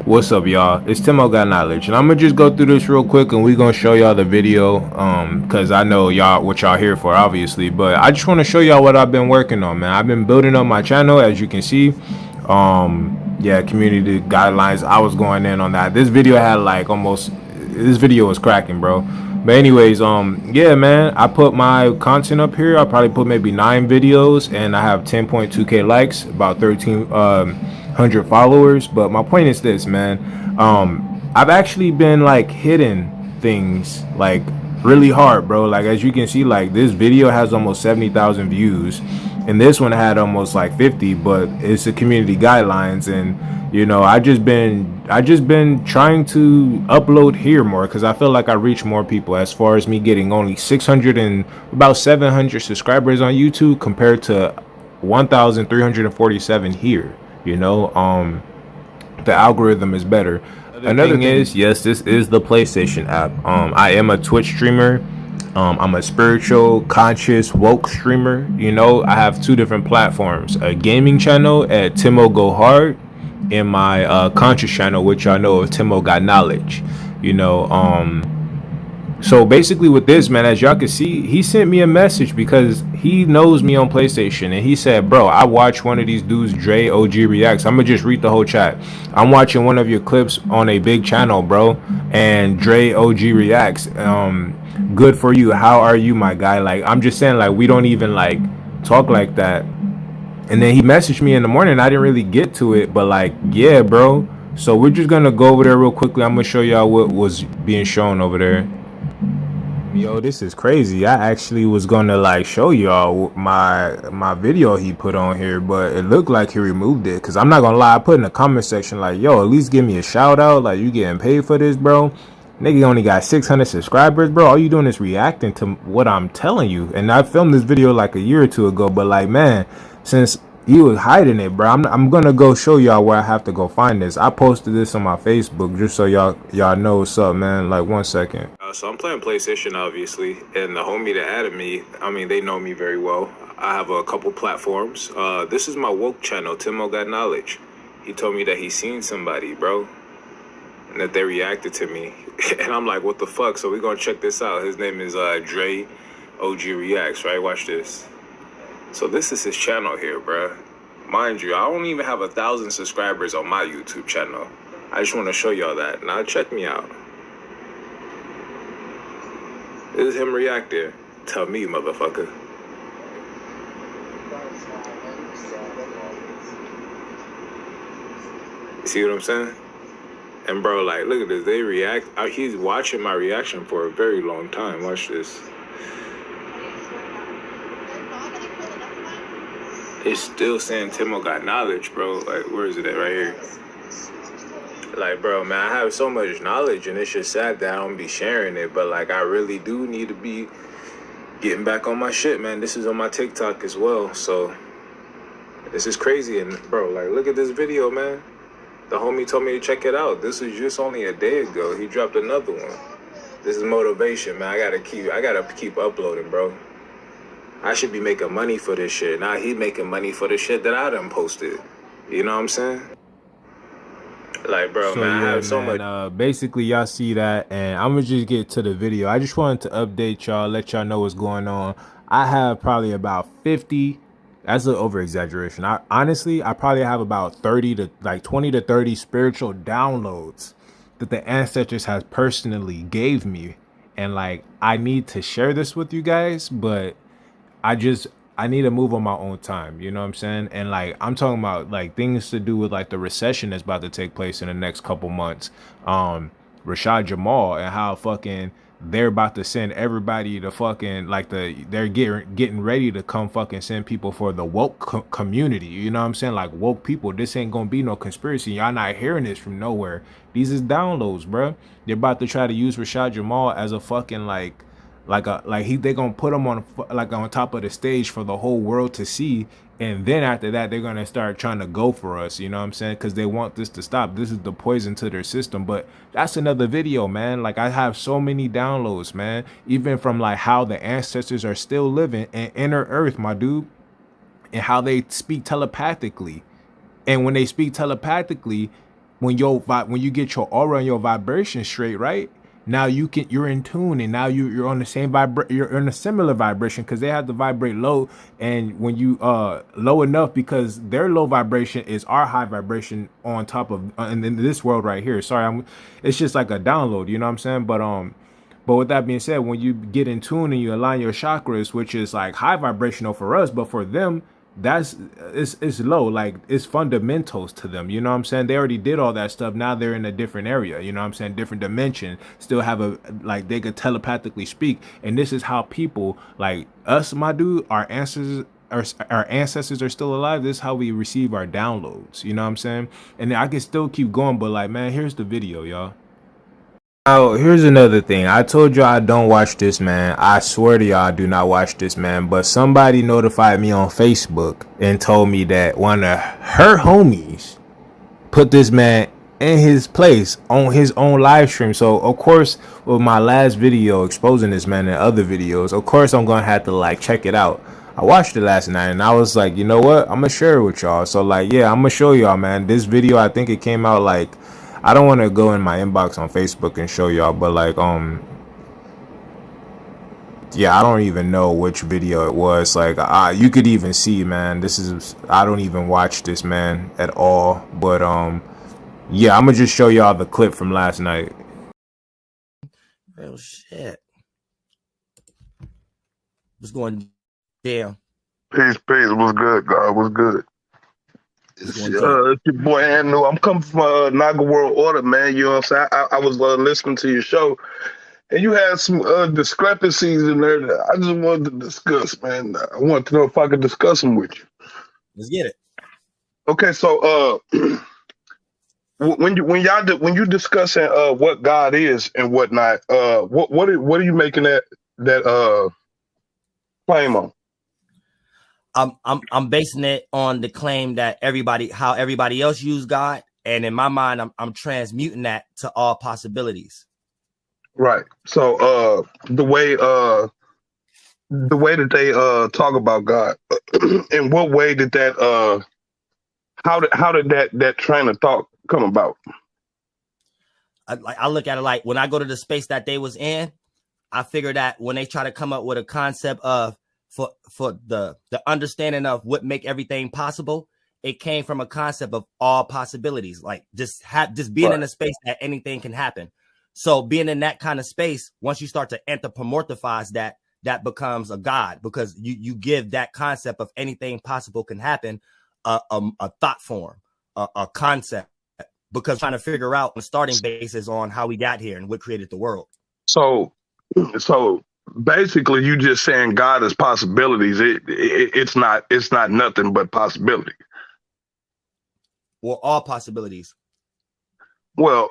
What's up, y'all? It's Timo Got Knowledge, and I'm gonna just go through this real quick, and we're gonna show y'all the video, cause I know y'all what y'all here for, obviously. But I just want to show y'all what I've been working on, man. I've been building up my channel, as you can see. Yeah, community guidelines. I was going in on that. This video had like almost. This video was cracking, bro. But anyways, yeah, man. I put my content up here. I probably put maybe 9 videos, and I have 10.2k likes, about 13. 100 followers. But my point is this, man. I've actually been like hitting things like really hard, bro. Like, as you can see, like this video has almost 70,000 views, and this one had almost like 50. But it's the community guidelines, and you know, I just been trying to upload here more because I feel like I reach more people. As far as me getting only 600 and about 700 subscribers on YouTube compared to 1,347 here. You know, the algorithm is better. Another thing is, yes, this is the PlayStation app. I am a Twitch streamer. I'm a spiritual, conscious, woke streamer. You know, I have 2 different platforms: a gaming channel at Timo Go Hard, and my conscious channel, which I know of Timo Got Knowledge. You know, so basically with this, man, as y'all can see, he sent me a message because he knows me on PlayStation, and he said, bro, I watch one of these dudes, Dre OG Reacts. I'm gonna just read the whole chat. I'm watching one of your clips on a big channel, bro, and Dre OG Reacts. Good for you. How are you, my guy? Like, I'm just saying, like, we don't even like talk like that. And then he messaged me in the morning. I didn't really get to it, but like, yeah, bro. So we're just gonna go over there real quickly. I'm gonna show y'all what was being shown over there. Yo, this is crazy. I actually was gonna like show y'all my video he put on here, but it looked like he removed it. Cause I'm not gonna lie, I put in the comment section like, yo, at least give me a shout out. Like, you getting paid for this, bro? Nigga only got 600 subscribers, bro. All you doing is reacting to what I'm telling you. And I filmed this video like a year or 2 ago, but like, man, since you was hiding it, bro, I'm gonna go show y'all where I have to go find this. I posted this on my Facebook just so y'all know what's up, man. Like, 1 second. So I'm playing PlayStation, obviously, and the homie that added me, I mean, they know me very well. I have a couple platforms. This is my woke channel, Timo Got Knowledge. He told me that he seen somebody, bro, and that they reacted to me. And I'm like, what the fuck? So we're gonna check this out. His name is Dre OG Reacts, right? Watch this. So this is his channel here, bro. Mind you, I don't even have 1,000 subscribers on my YouTube channel. I just want to show y'all that. Now check me out. This is him reacting. Tell me, motherfucker. You see what I'm saying? And bro, like, look at this. They react. He's watching my reaction for a very long time. Watch this. It's still saying Timo Got Knowledge, bro. Like, where is it at? Right here. Like, bro, man, I have so much knowledge, and it's just sad that I don't be sharing it. But like, I really do need to be getting back on my shit, man. This is on my TikTok as well. So this is crazy. And bro, like, look at this video, man. The homie told me to check it out. This was just only a day ago. He dropped another one. This is motivation, man. I gotta keep uploading, bro. I should be making money for this shit. Now he making money for the shit that I done posted. You know what I'm saying? Like, bro, so, man, yeah, I have so much. Basically, y'all see that, and I'm gonna just get to the video. I just wanted to update y'all, let y'all know what's going on. I have probably about 50. That's an over exaggeration. Honestly, I probably have about 30 to like 20 to 30 spiritual downloads that the ancestors has personally gave me, and like, I need to share this with you guys, but I need to move on my own time, you know what I'm saying? And like, I'm talking about like things to do with like the recession that's about to take place in the next couple months. Rashad Jamal, and how fucking they're about to send everybody to fucking like they're getting ready to come fucking send people for the woke community. You know what I'm saying? Like, woke people. This ain't gonna be no conspiracy. Y'all not hearing this from nowhere. These is downloads, bro. They're about to try to use Rashad Jamal as a fucking they gonna put him on like on top of the stage for the whole world to see, and then after that they're gonna start trying to go for us, you know what I'm saying? Because they want this to stop. This is the poison to their system. But that's another video, man. Like, I have so many downloads, man, even from like how the ancestors are still living in inner earth, my dude, and how they speak telepathically. And when they speak telepathically, when you get your aura and your vibration straight, right? Now you're in tune, and now you're on the same you're in a similar vibration, because they have to vibrate low. And when you low enough, because their low vibration is our high vibration on top of in this world right here. Sorry, it's just like a download, you know what I'm saying? But with that being said, when you get in tune and you align your chakras, which is like high vibrational for us, but for them, that's it's low. Like, it's fundamentals to them. You know what I'm saying? They already did all that stuff. Now they're in a different area. You know what I'm saying? Different dimension. Still have a, like, they could telepathically speak. And this is how people like us, my dude, our ancestors are still alive. This is how we receive our downloads. You know what I'm saying? And I can still keep going, but like, man, here's the video, y'all. Now, here's another thing. I told you I don't watch this, man. I swear to y'all, I do not watch this, man. But somebody notified me on Facebook and told me that one of her homies put this man in his place on his own live stream. So, of course, with my last video exposing this man and other videos, of course, I'm going to have to, like, check it out. I watched it last night and I was like, you know what? I'm going to share it with y'all. So, like, yeah, I'm going to show y'all, man. This video, I think it came out, like, I don't want to go in my inbox on Facebook and show y'all, but like, yeah, I don't even know which video it was. Like, you could even see, man, I don't even watch this, man, at all. But, yeah, I'm gonna just show y'all the clip from last night. Real shit. What's going down? Peace. What's good, God? What's good? It's your boy Anu. I'm coming from Naga World Order, man. You know what I'm saying? I was listening to your show, and you had some discrepancies in there that I just wanted to discuss, man. I want to know if I could discuss them with you. Let's get it. Okay, so when you discussing what God is and whatnot, what are you making that claim on? I'm basing it on the claim that how everybody else used God, and in my mind, I'm transmuting that to all possibilities. Right. So the way that they talk about God, in what way did that how did that train of thought come about? I look at it like, when I go to the space that they was in, I figure that when they try to come up with a concept of for the understanding of what make everything possible, it came from a concept of all possibilities, like just being in a space that anything can happen. So being in that kind of space, once you start to anthropomorphize that becomes a God, because you give that concept of anything possible can happen a thought form, a concept, because trying to figure out the starting basis on how we got here and what created the world. So basically, you just saying God is possibilities. It's not nothing but possibility. Well, all possibilities. Well,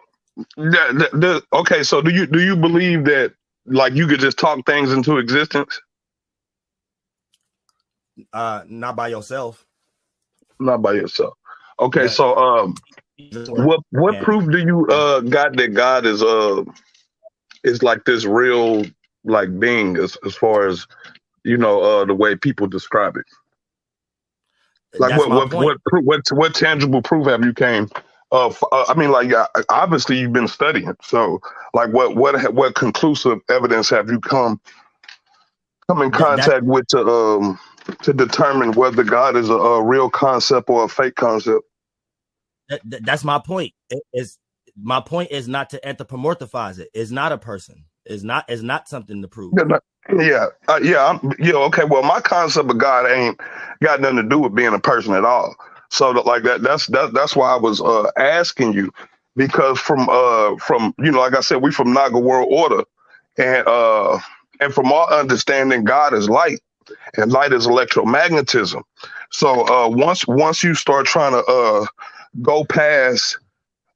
okay. So do you believe that, like, you could just talk things into existence? Not by yourself. Not by yourself. Okay. Yeah. So what proof do you got that God is like this real, like, being, as far as, you know, the way people describe it? Like, what tangible proof have you came of? I mean, like, obviously you've been studying. So, like, what conclusive evidence have you come in contact with to determine whether God is a real concept or a fake concept? That's my point. My point is not to anthropomorphize it. It's not a person. It's not something to prove. Yeah. Okay. Well, my concept of God ain't got nothing to do with being a person at all. So that's why I was asking you, because from you know, like I said, we from Naga World Order, and from our understanding, God is light, and light is electromagnetism. So once you start trying to go past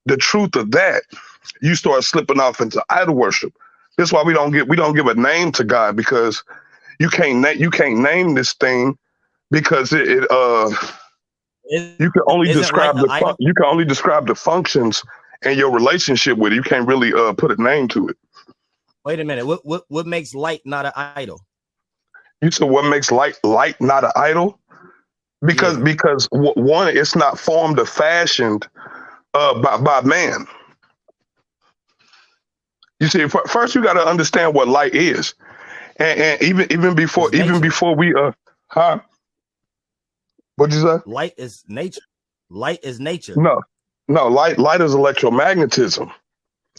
the truth of that, you start slipping off into idol worship. That's why we don't give a name to God, because you can't name this thing, because you can only describe the functions and your relationship with it. You can't really put a name to it. Wait a minute. What makes light not an idol? You said what makes light not an idol? Because one, it's not formed or fashioned by man. You see, first you got to understand what light is, and even It's nature. before we huh? What'd you say? Light is nature. Light is nature. No, no, light is electromagnetism.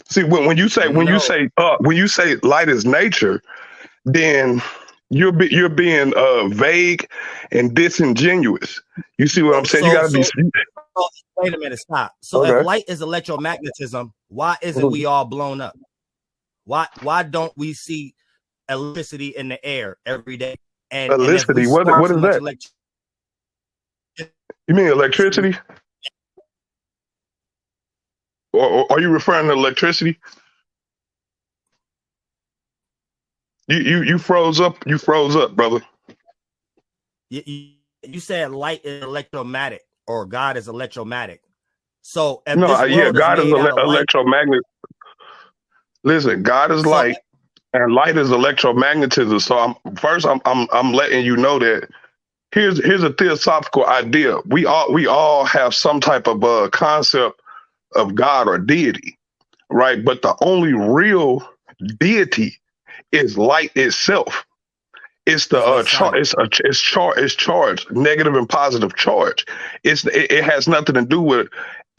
See, when you say No. when you say light is nature, then you're being vague and disingenuous. You see what I'm saying? You got to be So, wait a minute, stop. So if okay. light is electromagnetism, why isn't we all blown up? Why don't we see electricity in the air every day? And if we Electricity. spark What so is much that? electricity, You mean electricity? Or are you referring to electricity? You froze up. You froze up, brother. you said light is electromagnetic or God is electromagnetic. So if No, this yeah, world is God is made out of light, electromagnet. Listen, God is so light, and light is electromagnetism. So I'm letting you know that here's a theosophical idea. We all have some type of concept of God or deity, right? But the only real deity is light itself. It's the it's Masonic. it's charged, negative and positive charge. It has nothing to do with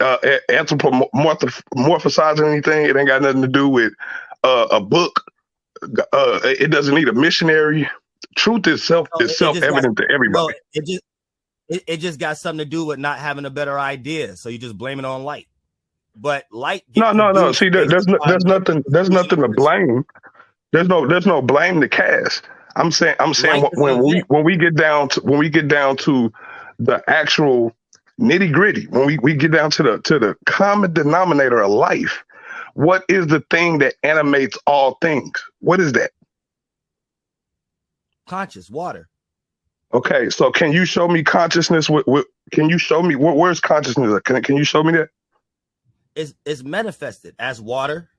anthropomorphizing anything. It ain't got nothing to do with a book. It doesn't need a missionary. Truth itself So is it self just got evident to well, everybody. it just got something to do with not having a better idea. So you just blame it on light. But light get No. produced See, based on there's diffusion nothing to friction. blame. There's no blame to cast. I'm saying Light is an event. when we get down to the actual nitty gritty, when we get down to the common denominator of life, what is the thing that animates all things? What is that? Conscious water. Okay, so can you show me consciousness? Can you show me where's consciousness? Can you show me that? Is manifested as water,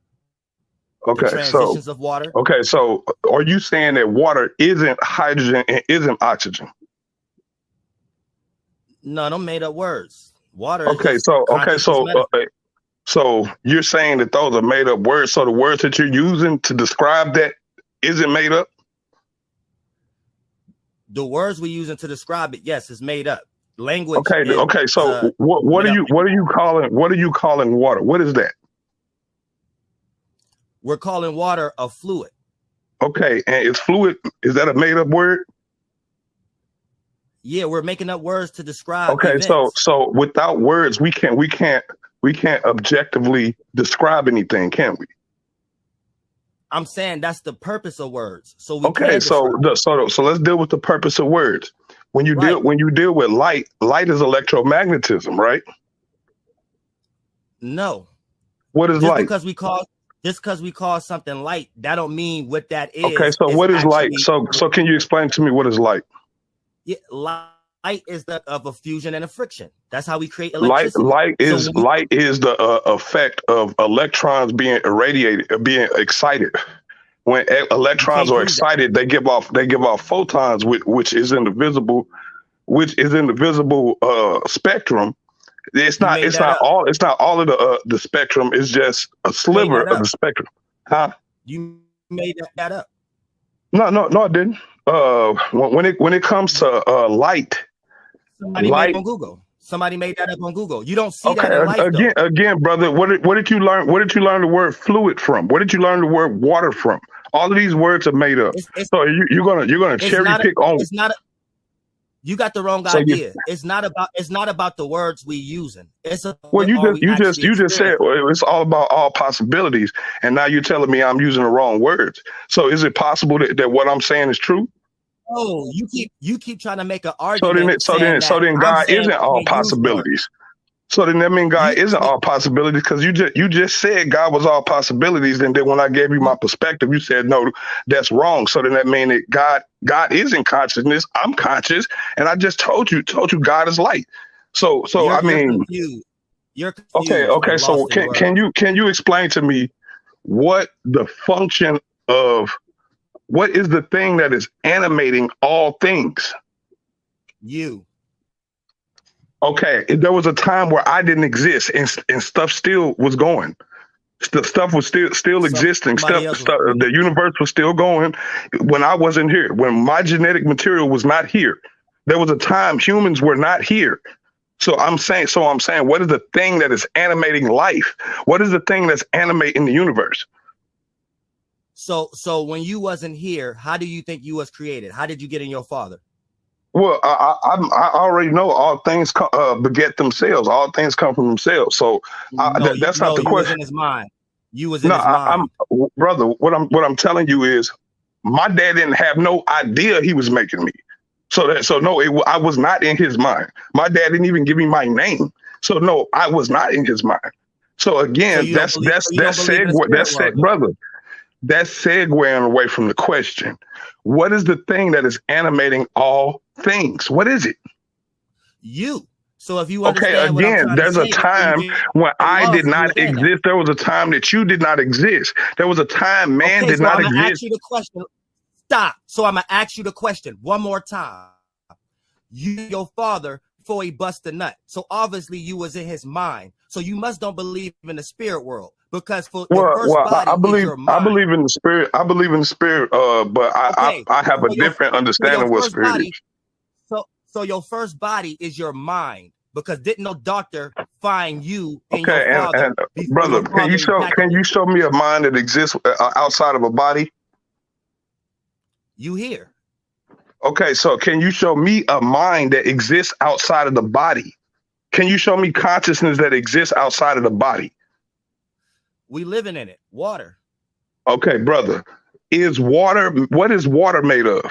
the Okay, so transitions of water. are you saying that water isn't hydrogen and isn't oxygen? No, don't made up words. Water is Okay, just so consciousness manifest. so you're saying that those are made up words. So the words that you're using to describe that isn't made up. The words we're using to describe it, yes, is made up. Language Okay, is okay. So what made are up. you calling water? What is that? We're calling water a fluid. Okay, and it's fluid. Is that a made up word? Yeah, we're making up words to describe Okay, events. so without words, we can't objectively describe anything, can we? I'm saying that's the purpose of words. So we Okay, can describe. so let's deal with the purpose of words. When you Right. deal with light is electromagnetism, right? No. What is Just light? because we call something light, that don't mean what that is. Okay, so what is light? So can you explain to me what is light? Yeah, light is of a fusion and a friction. That's how we create electricity. Light is the effect of electrons being irradiated, being excited. When electrons are excited, they give off photons, which is in the visible spectrum. It's not all of the spectrum. It's just a sliver of the spectrum. Huh? You made that up. No, I didn't. When it comes to light, somebody made it on Google. Somebody made that up on Google. You don't see that in life, again, brother. What did you learn? Where did you learn the word fluid from? Where did you learn the word water from? All of these words are made up. So you're gonna cherry pick on. It's not. You got the wrong idea. It's not about the words we using. It's you just said it's all about all possibilities, and now you're telling me I'm using the wrong words. So is it possible that what I'm saying is true? Oh, you keep trying to make an argument. So then God isn't all possibilities. So then that means God isn't all possibilities, because you just said God was all possibilities, and then when I gave you my perspective, you said no, that's wrong. So then that means that God is in consciousness. I'm conscious, and I just told you God is light. So I mean, you're confused. Okay. So can you explain to me what the function of what is the thing that is animating all things? You. Okay, there was a time where I didn't exist, and stuff still was going. Stuff was still existing. Somebody else was The created. universe was still going when I wasn't here. When my genetic material was not here, there was a time humans were not here. So I'm saying, what is the thing that is animating life? What is the thing that's animating the universe? So when you wasn't here, how do you think you was created? How did you get in your father? Well, I already know all things beget themselves. All things come from themselves. So that's not the you question. was in his mind. You was in his mind. Brother, what I'm telling you is my dad didn't have no idea he was making me. I was not in his mind. My dad didn't even give me my name. So no, I was not in his mind. So again, that's segue, brother. That's segueing away from the question. What is the thing that is animating all things? What is it? You. So if you okay, again, there's a time when I did not exist. There was a time that you did not exist. There was a time man did not exist. Ask you the question. Stop. So I'm gonna ask you the question one more time. You, your father, before he bust a nut. So obviously you was in his mind. So you must don't believe in the spirit world. Because for your first body is your mind. I believe in the spirit. I believe in the spirit, but I have a different understanding of what spirit is. So your first body is your mind, because didn't no doctor find you in your father? And brother, can you show me a mind that exists outside of a body? You here? Okay, so can you show me a mind that exists outside of the body? Can you show me consciousness that exists outside of the body? We living in it. Water. Okay, brother. What is water made of?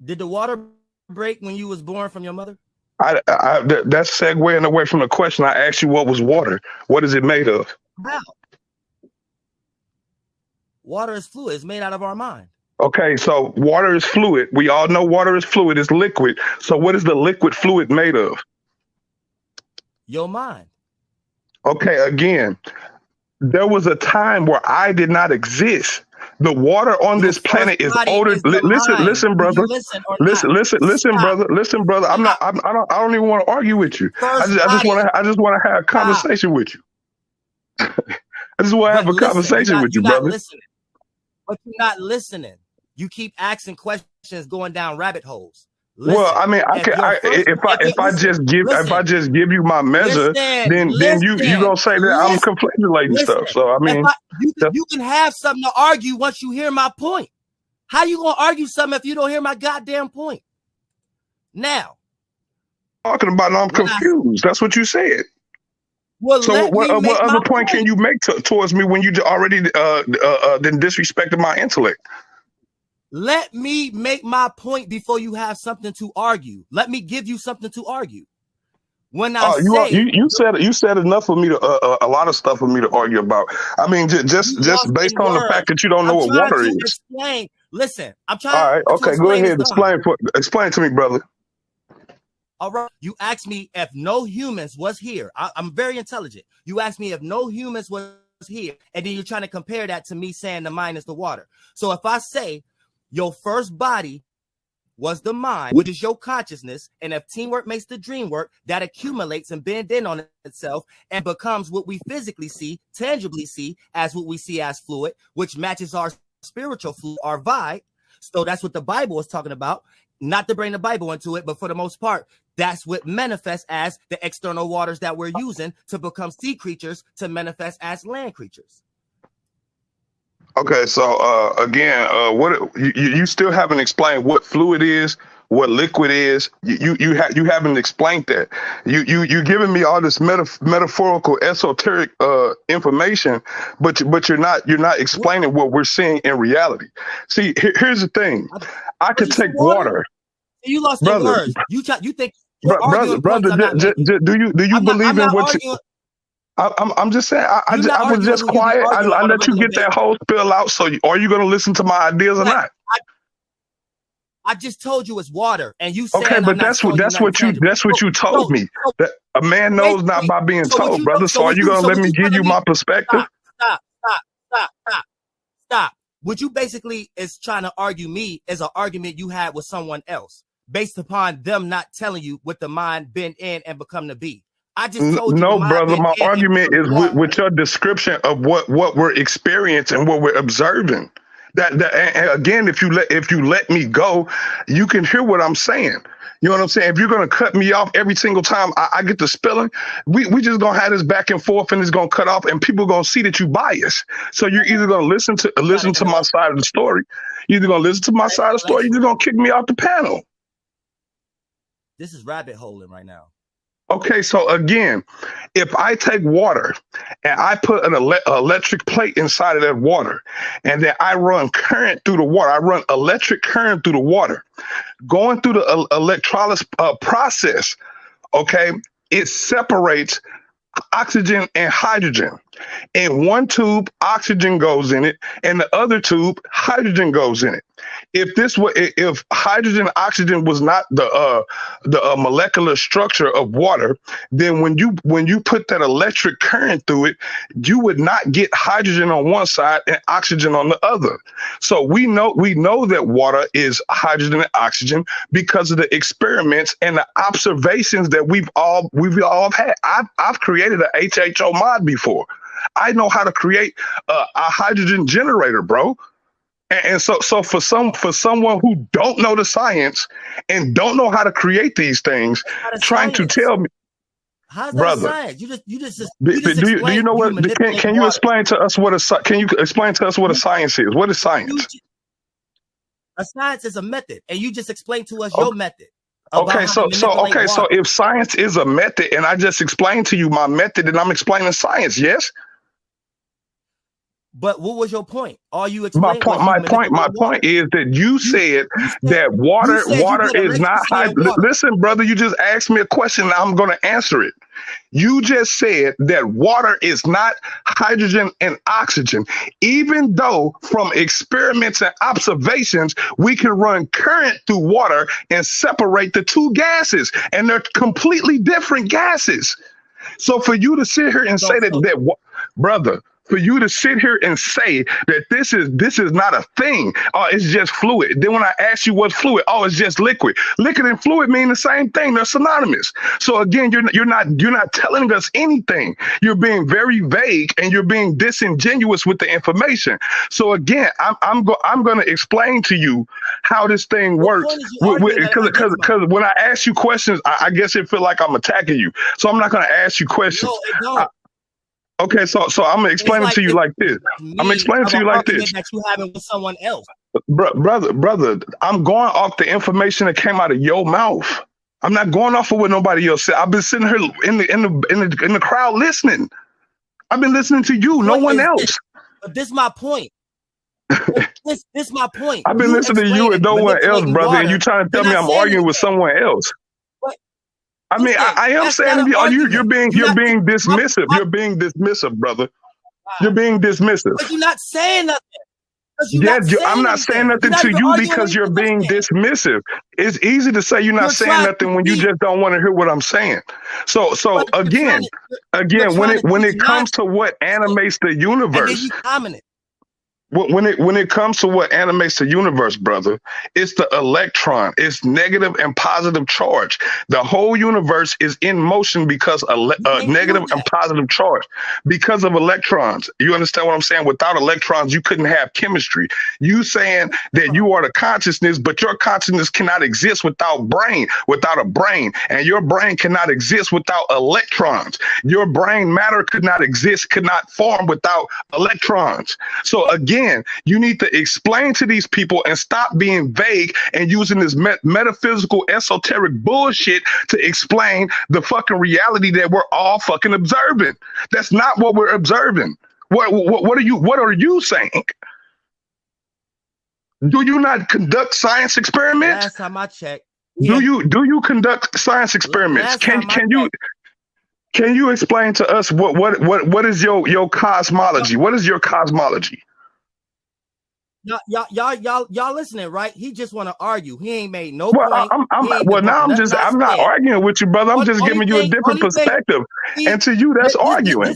Did the water break when you was born from your mother? That's segueing away from the question. I asked you what was water. What is it made of? How? Water is fluid. It's made out of our mind. Okay, so water is fluid. We all know water is fluid. It's liquid. So what is the liquid fluid made of? Your mind. Okay, again, there was a time where I did not exist. The water on this planet is older. Listen, brother. Listen, brother. I don't even want to argue with you. I just want to have a conversation with you. I just want to have a conversation with you, brother. But you're not listening. You keep asking questions, going down rabbit holes. Listen, well, I mean, if I just give you my measure, then you gonna say that I'm conflating stuff. So I mean, you can have something to argue once you hear my point. How you gonna argue something if you don't hear my goddamn point? Now, talking about, I'm confused. That's what you said. Well, so what other point can you make towards me when you already then disrespected my intellect? Let me make my point before you have something to argue. Let me give you something to argue. When you said enough for me to a lot of stuff for me to argue about. I mean, just based on the fact that you don't know what water is. Explain. Listen, I'm trying. All right, okay, go ahead. Explain to me, brother. All right. You asked me if no humans was here. I'm very intelligent. You asked me if no humans was here, and then you're trying to compare that to me saying the mind is the water. So if I say your first body was the mind, which is your consciousness, and if teamwork makes the dream work, that accumulates and bends in on itself and becomes what we physically see, tangibly see, as what we see as fluid, which matches our spiritual fluid, our vibe. So that's what the Bible is talking about. Not to bring the Bible into it, but for the most part, that's what manifests as the external waters that we're using to become sea creatures to manifest as land creatures. Okay, so again, what you still haven't explained what fluid is, what liquid is. You haven't explained that. You giving me all this metaphorical, esoteric information, but you're not explaining what we're seeing in reality. See, here's the thing. I could take water. You lost your words. You think, brother. Do you believe in what you? I'm just saying. I was just quiet. I let you get that whole spill out. So, are you going to listen to my ideas or not? I just told you it's water, and you said okay, but that's what you told me. That a man knows not by being told, brother. So, are you going to let me give you my perspective? Stop. what you basically is trying to argue me is an argument you had with someone else based upon them not telling you what the mind been in and become to be. I just told you. No, brother. My argument is with your description of what we're experiencing and what we're observing. And again, if you let me go, you can hear what I'm saying. You know what I'm saying? If you're gonna cut me off every single time I get to spilling, we just gonna have this back and forth, and it's gonna cut off, and people gonna see that you biased. So you're either gonna listen to my side of the story, you're either gonna listen to my side of the story, you're just gonna kick me off the panel. This is rabbit holing right now. Okay, so again, if I take water and I put an electric plate inside of that water, and then I run current through the water, I run electric current through the water, going through the electrolysis process, okay, it separates oxygen and hydrogen. In one tube, oxygen goes in it, and the other tube, hydrogen goes in it. If hydrogen and oxygen was not the molecular structure of water, then when you put that electric current through it, you would not get hydrogen on one side and oxygen on the other. So we know that water is hydrogen and oxygen because of the experiments and the observations that we've all had. I've created an HHO mod before. I know how to create a hydrogen generator, bro. And so for someone who don't know the science and don't know how to create these things, trying to tell me, how's that brother, science? You just do you know what? Can you explain to us what a science is? What is science? A science is a method, and you just explained to us your method. Okay, so if science is a method, and I just explained to you my method, and I'm explaining science, yes. But what was your point? All you explained. My point is that you said that water is not hydrogen. Listen, brother, you just asked me a question, and I'm going to answer it. You just said that water is not hydrogen and oxygen, even though from experiments and observations, we can run current through water and separate the two gases, and they're completely different gases. So for you to sit here and say that, brother, for you to sit here and say that this is not a thing, it's just fluid. Then when I ask you what's fluid, it's just liquid. Liquid and fluid mean the same thing. They're synonymous. So again, you're not telling us anything. You're being very vague and you're being disingenuous with the information. So again, I'm going to explain to you how this thing works. Because when I ask you questions, I guess it feel like I'm attacking you. So I'm not going to ask you questions. No, it don't. Okay, so I'm gonna explain it to you like this. I'm explaining to you like this. That you having with someone else, brother. I'm going off the information that came out of your mouth. I'm not going off of what nobody else said. I've been sitting here in the crowd listening. I've been listening to you, no one else. But this is my point. This my point. I've been listening to you and no one else, brother. And you trying to tell me I'm arguing with someone else. I mean, I am saying you're being dismissive. You're being dismissive, brother. You're being dismissive. But you're not saying nothing. I'm not saying nothing to you because you're being dismissive. It's easy to say you're not saying nothing when you just don't want to hear what I'm saying. So again, when it comes to what animates the universe. When it comes to what animates the universe, brother, it's the electron. It's negative and positive charge. The whole universe is in motion because of negative and positive charge, because of electrons. You understand what I'm saying? Without electrons, you couldn't have chemistry. You saying that you are the consciousness, but your consciousness cannot exist without a brain, and your brain cannot exist without electrons. Your brain matter could not form without electrons. So again, you need to explain to these people and stop being vague and using this metaphysical esoteric bullshit to explain the fucking reality that we're all fucking observing. That's not what we're observing. What are you saying? Do you not conduct science experiments? Last time I checked. Do you conduct science experiments? Can you explain to us what is your cosmology? What is your cosmology? Y'all listening, right? He just want to argue. He ain't made no point. I'm not arguing with you, brother. I'm just giving you a different perspective. And to you, that's arguing.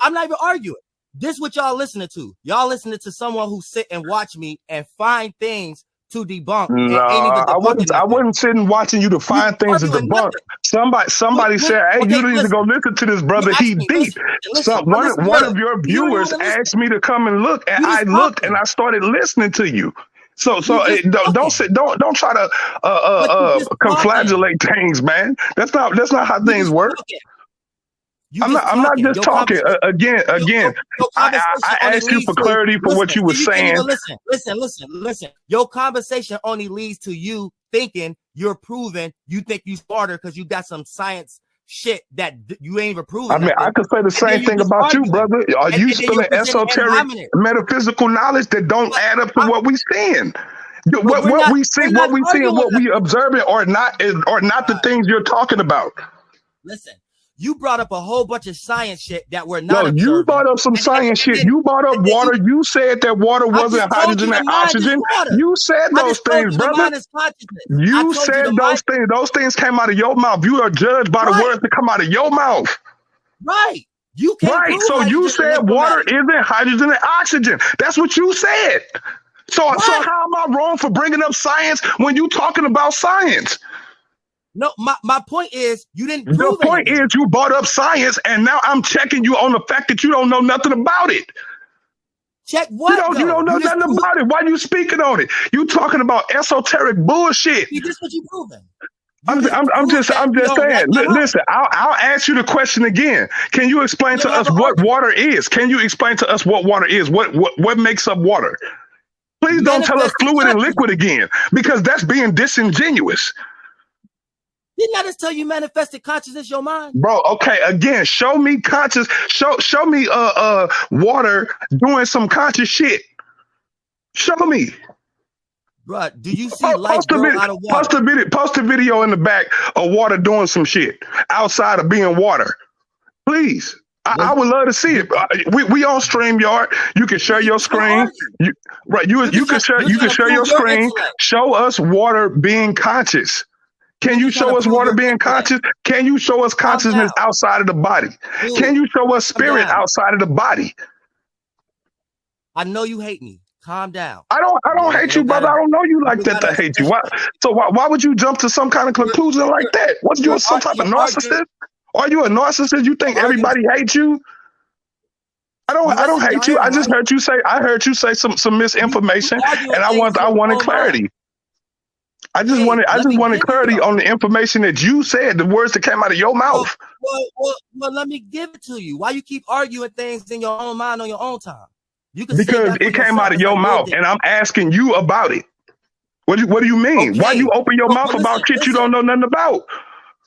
I'm not even arguing. This what y'all listening to. Y'all listening to someone who sit and watch me and find things to debunk and No, ain't even debunking I wasn't sitting watching you to find things to debunk. Somebody said, hey, you need to go listen to this brother. He deep. One of your viewers asked me to come and look, and I looked and I started listening to you. So don't try to conflagellate things, man. That's not how things work. I'm not just talking. Again. I asked you for clarity for what you were saying. Listen. Your conversation only leads to you thinking you're proven. You think you smarter because you got some science shit that you ain't even proven. I mean, I could say the same thing about you, brother. Are you spilling esoteric metaphysical knowledge that don't add up to what we seeing? What we see and what we observing or not the things you're talking about. Listen. You brought up a whole bunch of science shit that we're not observing. You brought up some science shit. You brought up water. You said that water wasn't hydrogen and oxygen. You said those things, brother. You said those things. Those things came out of your mouth. You are judged by the words that come out of your mouth. Right. You can't. Right. So you said water isn't hydrogen and oxygen. That's what you said. So how am I wrong for bringing up science when you talking about science? No, my point is you didn't prove the point anything. Is you brought up science and now I'm checking you on the fact that you don't know nothing about it. Check what? You don't know nothing about it. Why you speaking on it? You talking about esoteric bullshit. See, this what you proving. I'm just saying. Listen, I'll ask you the question again. Can you explain to us what water is? Can you explain to us what water is? What makes up water? Please don't tell us fluid and liquid again, because that's being disingenuous. Didn't I just tell you manifested consciousness, your mind? Bro, okay, again, show me conscious, show me water doing some conscious shit. Show me. Bro, do you see life grow out of water? Post a video in the back of water doing some shit outside of being water. Please. I would love to see it. We on StreamYard. You can share your screen. You can share your screen. Show us water being conscious. Can you show us water being conscious? Can you show us consciousness outside of the body? Can you show us spirit outside of the body? I know you hate me. Calm down. I don't hate you, brother. I don't know you like that to hate you. Why would you jump to some kind of conclusion like that? What, you some type of narcissist? Are you a narcissist? You think everybody hates you? I don't hate you. I just heard you say some misinformation, and I wanted clarity. I just wanted clarity on the information that you said, the words that came out of your mouth. Well, let me give it to you. Why you keep arguing things in your own mind on your own time? Because it came out of your mouth, and I'm asking you about it. What do you mean? Okay. Why you open your mouth about shit you don't know nothing about?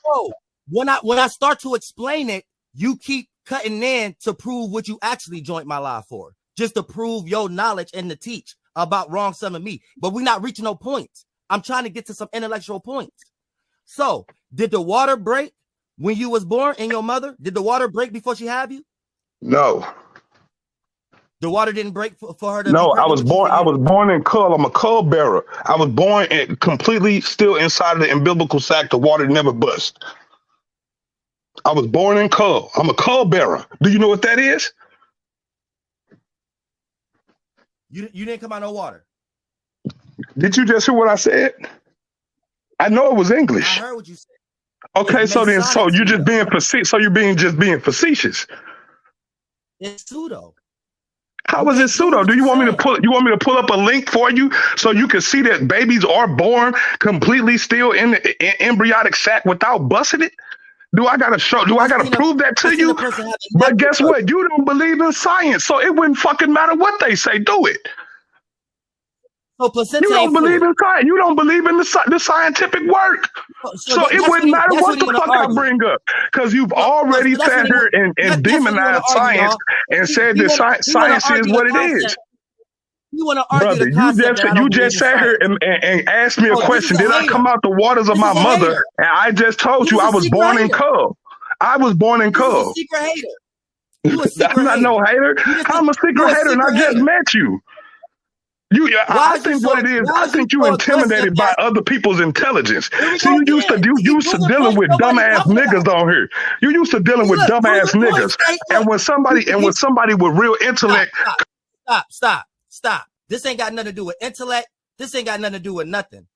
Bro, when I start to explain it, you keep cutting in to prove what you actually joined my live for, just to prove your knowledge and to teach about wrong some of me. But we're not reaching no points. I'm trying to get to some intellectual points. So, did the water break when you was born in your mother? Did the water break before she had you? No. The water didn't break for her to No, I was born in cull. I'm a cull bearer. I was born completely still inside of the umbilical sac. The water never bust. I was born in cull. I'm a cull bearer. Do you know what that is? You didn't come out no water. Did you just hear what I said? I know it was English. I heard what you said. Okay, so you're just being facetious. So you're being facetious. It's pseudo. How is it pseudo? Do you want me to pull up a link for you so you can see that babies are born completely still in the embryonic sac without busting it? Do I gotta prove that to you? But guess what? You don't believe in science, so it wouldn't fucking matter what they say. Do it. So placenta you don't believe in science. You don't believe in the scientific work. So it wouldn't matter what the fuck I bring up, because you've already sat here and demonized science and said that science is what it is. You want to argue brother, you just sat here and asked me a question. Did I come out the waters of my mother? And I just told you I was born in cull. I was born in cull. I'm not no hater. I'm a secret hater, and I just met you. I think what it is, I think you intimidated by other people's intelligence. See, you used to dealing with dumbass niggas on here. You used to dealing with dumbass niggas. And when somebody with real intellect. Stop. This ain't got nothing to do with intellect. This ain't got nothing to do with nothing.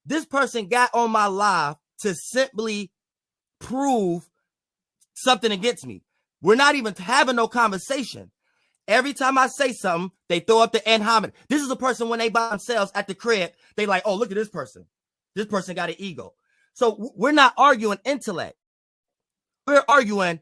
This person got on my live to simply prove something against me. We're not even having no conversation. Every time I say something, they throw up the ad hominem. This is a person when they by themselves at the crib, they like, oh, look at this person. This person got an ego. So we're not arguing intellect. We're arguing